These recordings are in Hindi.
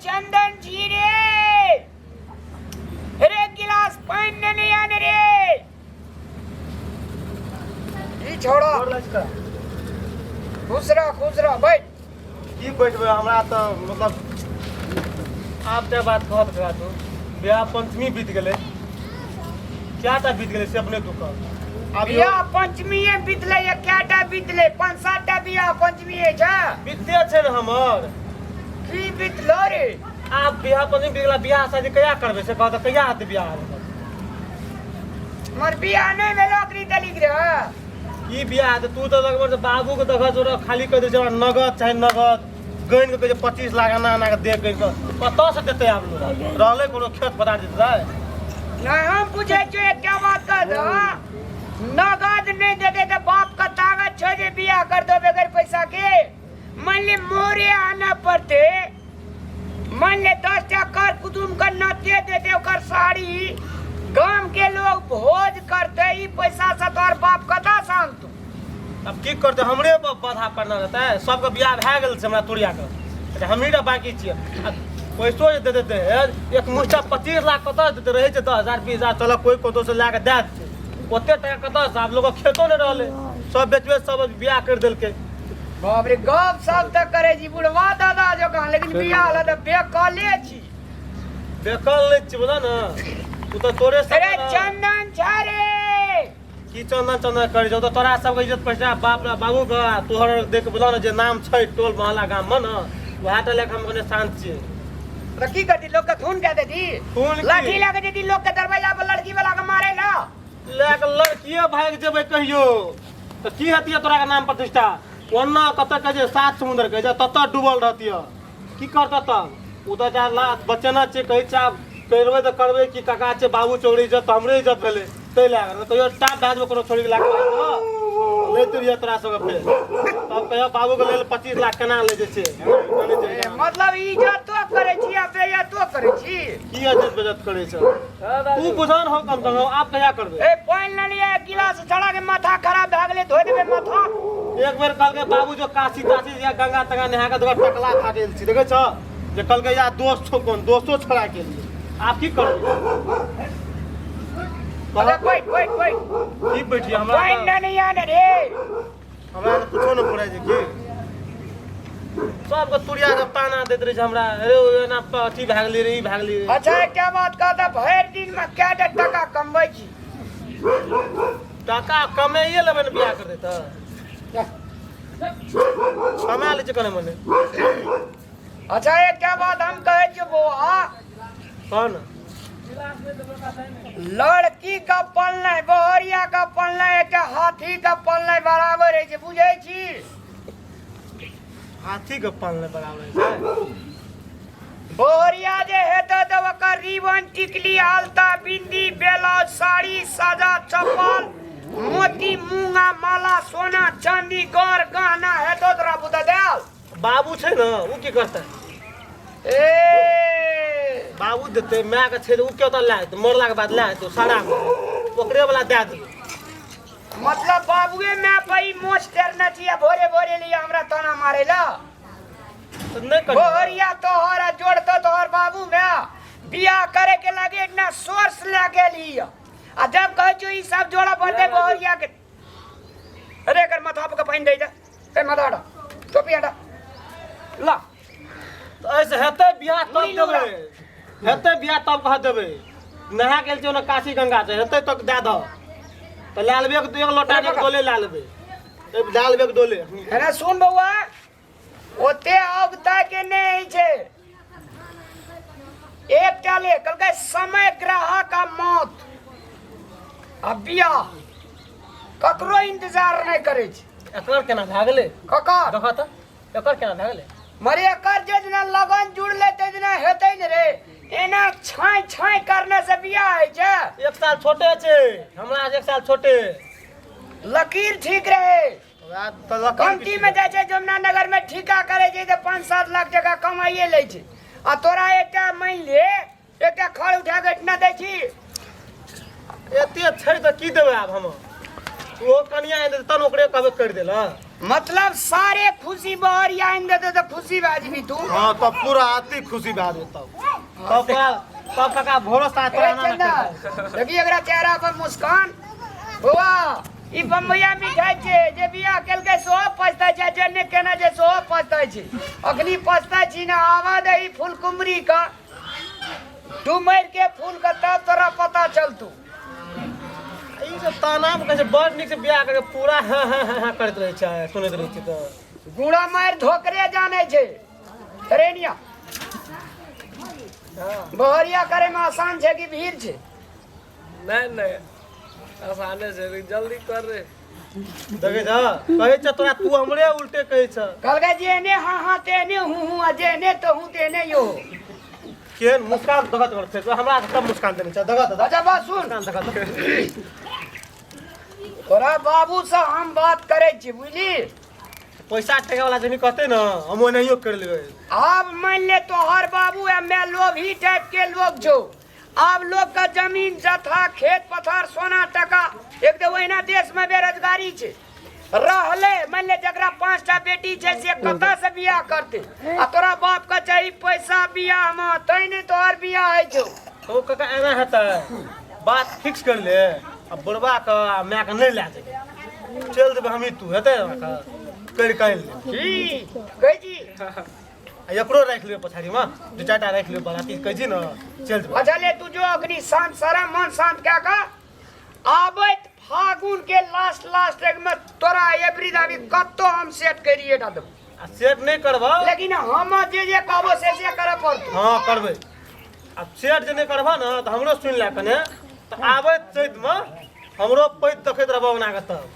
चंदन जी रे गिलास पानी नहीं आने रे ये छोड़ो खुश रहो बैठ की बैठबे हमरा तो मतलब आप ते बात कहत करा तो ब्याह पंचमी बीत गेले क्याटा बीत गेले से अपने तू कह बियाह पंचमी बीतले या क्याटा बीतले 5-7टा बियाह पंचमी है जा बीते छे न हमर की बीतलो रे आप बियाह पंचमी बीत गेला बियाह शादी कहिया करबे से कहत कहिया हाथ बियाह मर बियाह नहीं में नौकरी दली रे ई बियाह त तू तो लगभग बाबू के देखा जोरा खाली कर दे जरा नगद चाहे नगद गइन के 25 लाख आना के दे गइन के कत से देते आप लोग रहले कोनो खेत पटा देते नहीं हम पूछे छे क्या बात कर रहा नगद नहीं देते तो बाप का ताकत छे जे बियाह कर दो बगैर पैसा के मान ले मोरे आना पड़ते मान ले 10 टा कर कुटुम का नते देते ओकर साड़ी गांव के लोग भोज करते ई पैसा से तोर बाप कता शांत अब की करते हमरे बाधा करना रहता है सबके बियाह भए गेल से हमरा तोड़िया के हमही टा बाकी छियै पैसो दे देते एक मुठ्ठा 25 लाख कत देते रहे छै 10,000 20,000 चल कोई कतो से लाके दे देते ओते टका कत से आप लोग खेतो न रहले सब बेचबे सब बियाह कर देलके बाप रे गप सब तक करे जी बुढ़वा दादा जो कहां लेकिन बियाह ल त बेकले छी बेकल ले छी बोला ना तू तो तोरे से अरे चंदन छारे की चंदन कर जो तो तोरा सब के इज्जत पैसा बाप रे बाबू का तोहर देख बोला ना जे नाम छै टोल मोहल्ला गांव में ना वहा त लेख हम कने शांत छी तो की करती लोग का खून कह देती लाठी लगा देती लोग के दरवाजा पर लड़की वाला के मारे ना लेक लड़किए भाग जेबे कहियो तो की हतिया तोरा के नाम प्रतिष्ठा ओन्ना कत के जे सात समुद्र के जे तत डूबल रहतिया की करत त उ त जा बचना छै कहि चा करबे त करबे की काका छै बाबू चौड़ी इज्जत हमरे इज्जत भेले तै लाग कहियो टाप भाजबे कोनो छोड़ी के लाग ले तोरिया तोरा सब पे तब कहियो बाबू के लेल 25 लाख केना ले जे छै मतलब इज्जत तो करे छी आ बेइज्जत तो करे छी की इज्जत बेइज्जत करे छ तू बुझान हो कम से कम आप कहिया करबे ए पानी न लिया गिलास चढ़ा के माथा खराब भ गेले धोइ देबे माथा एक बेर कल के बाबू जो काशी ताशी या गंगा तंगा नहा के दो टकला खा गेल छी देखे छ जे कल के या दोस्त छो कोन दोस्तों छोड़ा के लिए आप की करबे अरे बैठ की बैठी हमरा पानी नहीं आने रे हमरा तो कुछो न पड़े जे की सब के तुरिया के पाना देत रहे हमरा अरे एना अथी भाग ली रे ई भाग ली अच्छा क्या बात कहता भर दिन में क्या टका कमबै छी टका कमाइए लेबे न बियाह कर देता कमा ले कने मने अच्छा ये क्या बात हम कहे छी बुआ कौन लड़की का पलना बहरिया का पलना एक हाथी का पलना बराबर है बुझे छी हाथी के पालने बराबर है बहरिया जे हेते त ओकर रिबन टिकली आलता बिंदी ब्लाउज साड़ी साजा चप्पल मोती मूंगा माला सोना चांदी गौर गहना हेतो तोरा बुदा देल बाबू छै न उ की करता ए बाबू देते माय के छै उ के त लाय त मरला के बाद लाय तो सारा ओकरे वाला दे दे मतलब बाबूए मैं भाई मोच डरना चाहिए भोरे भोरे लिए हमरा ताना मारेला तो नहीं कर बहरिया तोहरा जोड़तो तोहर बाबू मैं बियाह करे के लगे इतना सोर्स लगे लिया आ जब कह जो ई सब जोड़ा पड़ते बहरिया के अरे कर माथा पे पानी दे जा ए माथा हटा टोपी हटा ला तो ऐसे हेते बियाह तब देबे हेते बियाह तब कह देबे नहा गेल छै न काशी गंगा छै हेते तक दे द तो लाल बेग एक लोटा एक डोले ला लेबे ए लाल बेग डोले है सुन बउआ ओते अबता के नहीं छे एक टाले कल के समय ग्रह का मौत अब बियाह ककरो इंतजार नहीं करे छी एकर केना भ गेले ककर देखा त एकर केना भ गेले मरे एकर जे दिन लगन जुड़ ले ते दिन हेतै न रे एना छाई करने से बियाह है छे 1 साल छोटे छै हमरा 1 साल छोटे लकीर ठीक रहे कमती में जाय छे जमुना नगर में ठिका करे छे त 5-7 लाख टका कमाइए ले छे आ तोरा एकटा मान ले एकटा खड़ उठा के इतना दे छी एते छै त की देबे आब हम वो कनिया तन ओकरे कहबे कर देला मतलब सारे खुशी बहरिया इन दे तो खुशी बाजबी तू। हाँ तो पूरा आती खुशी बात तब तक भरोसा देखिए अगर चेहरा पर मुस्कान हुआ ई बम्बैया मिठाई छे जे बिया केल के सो पछता छे जने केना जे सो पछता छे अग्नि पछता छी ना आवा दे ई फूल कुमरी का डुमर के फूल का तब तोरा पता चलतू। ई जे तानाम के बड़ निक से बियाह करके पूरा करत रहे छै सुनैत रहे छी त गुड़ा मार धोकरे जाने छे ट्रेनिया बहरिया करे में आसान छे कि भीड़ छे? नहीं आसाने से जल्दी कर रे। देखे जा कहे छ तोरा तू हमरे उल्टे कहे छ कल के जेने हां तेने हूं जेने तो हूं तेने यो केन मुस्कान दगत करते तो हमरा सब मुस्कान देने छ दगत अच्छा बात सुन मुस्कान दगत तोरा बाबू से हम बात करे छी बुझली पैसा टका वाला जमी कहते ना हम ओनहियो कर लेबे। अब मान ले तोहर बाबू एमे लोभी टाइप के लोग जो अब लोग का जमीन जथा खेत पथार सोना टका एक तो वहीना देश में बेरोजगारी छे रहले मान ले जकरा 5टा बेटी छे से कता से बियाह करते आ तोरा बाप का चाहिए पैसा बियाह में तै ने तोहर बियाह है जो तो काका एना हेता बात फिक्स कर ले अब बुढ़वा का मैं का नहीं ला जाए चल देबे हम तू हेते कर काल की कह जी एकरो राख लेबे पछाड़ी में दू चारटा राख लेबे बाराती कह जी ना चल देबे। अच्छा ले तू जो अग्नि शांत सारा मन शांत क्या का आबत फागुन के लास्ट एक में तोरा एवरी दावी कत्तो हम सेट करिए ना दब आ सेट नहीं करबा लेकिन हम जे कहबो से करे पड़त। हां करबे अब सेट जे नहीं करबा ना तो हमरो सुन ला कने तो आबे चैत में हमरो पैत देखैत रहबो ना के तब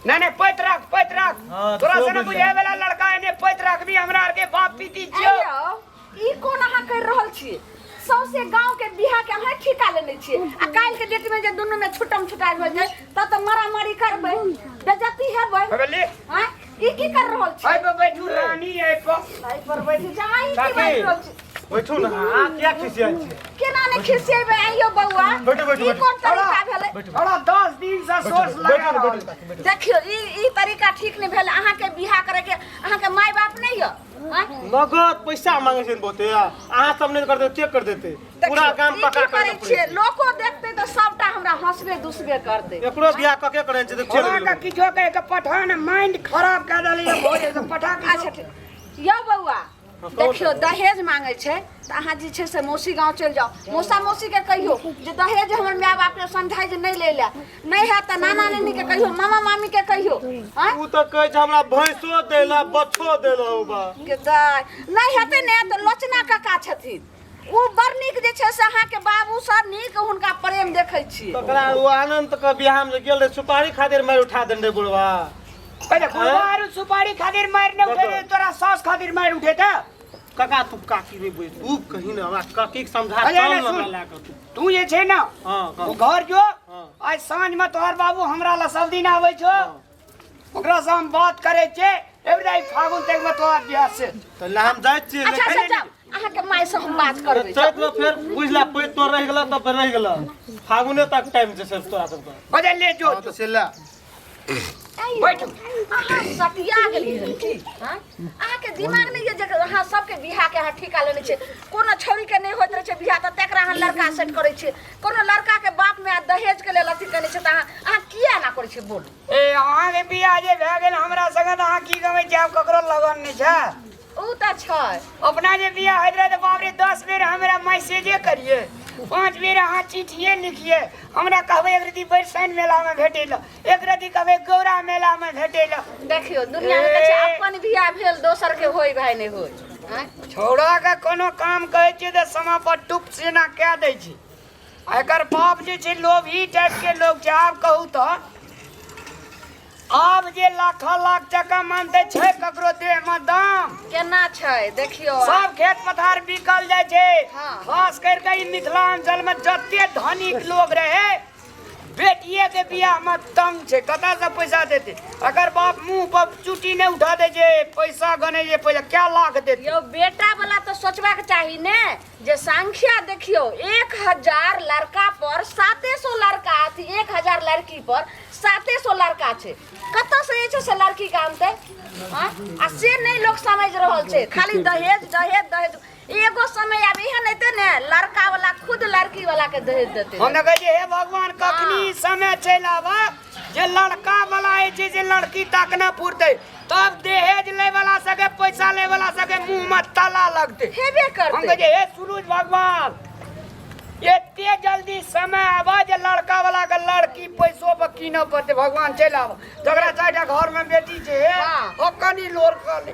नहीं पैत राख हाँ, तोरा तो से ना बुझ बुझे वाला लड़का है पैत राख भी हमरा आर के बाप पीती छियो। ई कोन अहाँ कर रहल छी सौसे गांव के बियाह के अहाँ ठिका लेने छी आ काल के डेट में जे दुनु में छुटम छुटा हो जाए त मारामारी करबै बेइज्जती हेबै अबे हां ई की कर रहल छी? आई पे बैठू रानी आई पर बैठ जाई की बात रहल छी बैठू ना आ क्या खिसिया छी केना ने खिसेबै आइयो बौआ बैठो, ई कोन तरीका भेलै? थोड़ा 10 दिन से सोच लगा रहल। देखियो ई तरीका ठीक नहीं भेल अहाँ के बियाह करे के अहाँ के माय बाप नहीं हो हां नगद पैसा मांगे छै बहुते अहाँ सब नहीं कर दे चेक कर देते पूरा काम पका कर छे लोको देखते तो सबटा हमरा हंसबे दुसबे करते एकरो बियाह कके करे छै तो थोड़ा का किछो कहे के पठान माइंड खराब कर देली भोज से पठा के अच्छा ठीक यो बौआ देखियो दहेज मांगे छे त अहाँ जे छे से मौसी गांव चल जाओ मौसा मौसी के कहियो जे दहेज हमर माय बाप के समझाई जे नहीं ले ले नहीं है त नाना नानी के कहियो मामा मामी के कहियो हां तू तो कहे छै हमरा भैंसो देला बच्चो देला बा के दाय नहीं हेते ने त लोचना काका छथिन उ बड़ नीक जे छे से अहाँ के बाबू सर नीक हुनका प्रेम देखै छी तकरा वो आनंद के बियाह में गेल रे सुपारी खातिर मार उठा देने बुढ़वा पहले कुमार सुपारी खातिर मार न उठे तोरा सास खातिर मार उठे त काका तू काकी नहीं बुझ तू कहीं ना हमरा काकी के समझा अरे चल ना ना सुन। ला कर तू ये छे ना हां तू घर जो हाँ। आज सांझ में तोहर बाबू हमरा ला सब दिन आवे छो ओकरा से हम बात करे छे एवरी फागुन तक में तोहर बियाह से तो ला हम जाय छी अच्छा अच्छा जाओ अहाँ के माय से हम बात करबै चैत में फिर बुझला पैत तो रह गेला तब रह गेला फागुने तक टाइम छै सब तोरा सब बदल ले जो तो सेला बैठ अहाँ सटिया गेलियै की हां अहाँ के दिमाग नहीं है जे अहाँ सबके बियाह के अहाँ ठिका लेने छै कोनो छौरी के नहीं होत रहे छै बियाह त तेकरा अहाँ लड़का सेट करे छै कोनो लड़का के बाप में दहेज के लेल अथी करे छै त अहाँ किया ना करे छै बोल ए अहाँ के बियाह जे भए गेल हमरा संगे त अहाँ की कहबै छै आब ककरो लगन नहीं छै उ त छै अपना जे बियाह होइत रहे त बाप रे 10 बेर हमरा मैसेजे करिए 5 बेर अहाँ चिट्ठिए लिखिए हमरा कहबै एक रति बरसाइन मेला में भेटे ल एक रति कहबै गौरा मेला में भेटे ल देखियो दुनिया में छै अपन बियाह भेल दोसर के होई भाई नहीं होई हां छोड़ा के कोनो काम कहै छै त समय पर टुप से ना कह दै छी एकर बाप जे छै लोभी टाइप के लोग छै आब कहू त आब जे लाख टका मानते छै ककरो देह में दाम केना छै देखियो सब खेत पथार बिकल जाय छै हाँ। खास करके ई मिथिलांचल में जते धनिक लोग रहे बेटिए के बियाह में तंग छे, कता से पैसा देते? अगर बाप मुंह पर चुटी नहीं उठा दे जे पैसा गने जे पैसा क्या लाख देते? यो बेटा वाला तो सोचबा के चाही ने जे संख्या देखियो 1000 लड़का पर 700 लड़का थी, 1000 लड़की पर 700 लड़का छे। कत से छै से लड़की के आनते? हां आ से नहीं लोग समझ रहल छे, खाली दहेज दहेज दहेज। एगो समय आबे है नहीं ने लड़का वाला खुद लड़की वाला के दहेज देते। हम कहे जे हे भगवान कखनी समय चल आवा जे लड़का वाला है जे लड़की तक न पुरते, तब दहेज ले वाला सके पैसा ले वाला सके मुंह में ताला लगते। हेबे करते। हम कहे जे हे सूरज भगवान एते जल्दी समय आवा जे लड़का वाला के लड़की पैसों पर कीनो पड़ते। भगवान चल आवा तकरा चाटा घर में बेटी छे हो कनी लोर कर ले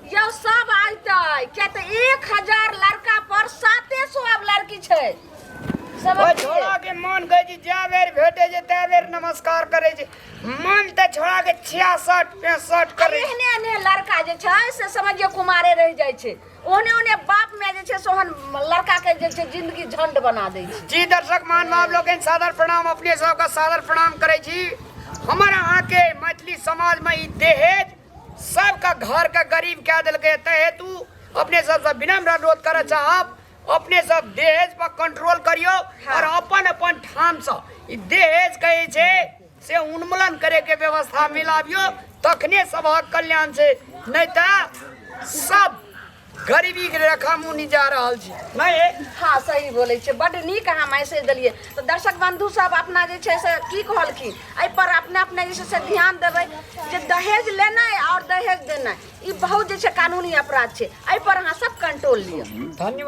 यो सब आइतै क्या तो 1000 लड़का पर 700 अब लड़की छै। सब ओ छोड़ा के मन गई जी जा बेर भेटे जे ते बेर नमस्कार करे जे मन त छोड़ा के 66 65 करे। एहने एहने लड़का जे छै से समझिए कुमारे रह जाय छै, ओने ओने बाप में जे छै सोहन लड़का के जे छै जिंदगी झंड बना दै छै। जी दर्शक मान बाप लोग सादर प्रणाम, अपने सब का सादर प्रणाम करे छी। हमारा यहाँ के मैथिली समाज में ई दहेज सबका घर का गरीब क्या दिल के हेतु अपने सबसे विनम्र अनुरोध करे चाहब अपने सब दहेज पर कंट्रोल करियो। हाँ। और अपन अपन ठाम से ई दहेज कहे छे से उन्मूलन करे के व्यवस्था मिलाबियो, तखने सबक कल्याण से, नहीं तो सब गरीबी के रेखा मुनि जा रहल छी नहीं। हाँ सही बोले छे, बड नीक अहाँ मैसेज दिलिए। तो दर्शक बंधु सब अपना जे छै से की कहलखिन एहि पर अपने अपने जे छै से ध्यान देबै जे दहेज लेनाइ और दहेज देनाइ ई बहुत जे छै कानूनी अपराध छै, एहि पर अहाँ सब कंट्रोल लिअ। धन्यवाद।